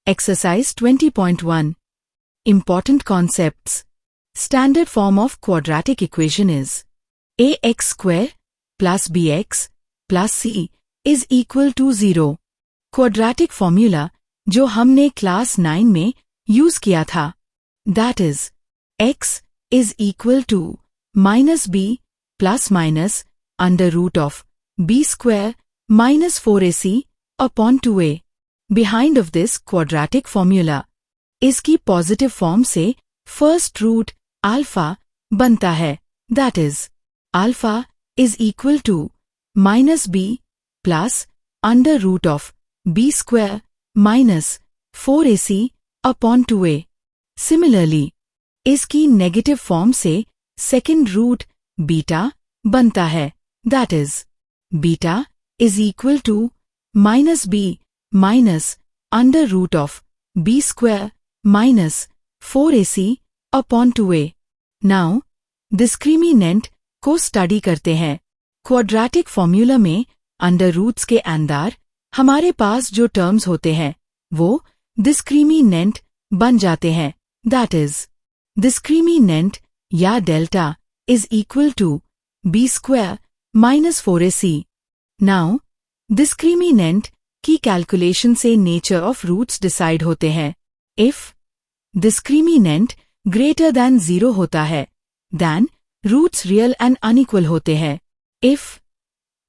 Exercise 20.1. Important concepts. Standard form of quadratic equation is ax square plus bx plus c is equal to 0. Quadratic formula जो हमने class 9 में use किया था, that is x is equal to minus b plus minus under root of b square minus 4ac upon 2a. Behind of this quadratic formula, इसकी positive form से first root alpha बनता है, that is alpha is equal to minus b plus under root of b square minus 4ac upon 2a. Similarly, इसकी negative form से second root beta बनता है, that is beta is equal to minus b minus under root of b square minus 4ac upon 2a. Now, discriminant को study करते हैं. Quadratic formula में under roots के अंदर हमारे पास जो टर्म्स होते हैं वो डिस्क्रिमिनेंट बन जाते हैं, दैट इज डिस्क्रिमिनेंट या delta is equal to b square minus 4ac. Now discriminant की कैलकुलेशन से नेचर ऑफ रूट्स डिसाइड होते हैं. इफ डिस्क्रिमिनेंट ग्रेटर दैन 0 होता है, then roots real and unequal होते हैं. इफ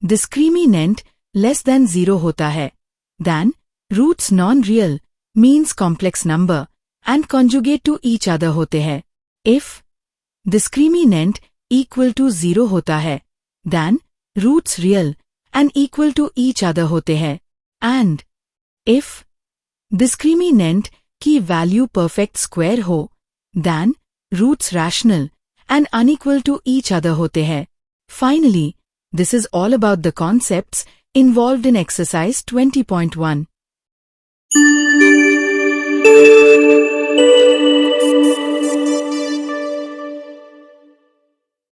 डिस्क्रिमिनेंट लेस देन 0 होता है, then roots non real means complex number and conjugate to each other होते हैं. इफ डिस्क्रिमिनेंट इक्वल टू 0 होता है, then roots real and equal to each other होते हैं. एंड इफ डिस्क्रिमिनेंट की value perfect square हो, then roots rational and unequal to each other होते हैं. Finally, this is all about the concepts involved in exercise 20.1.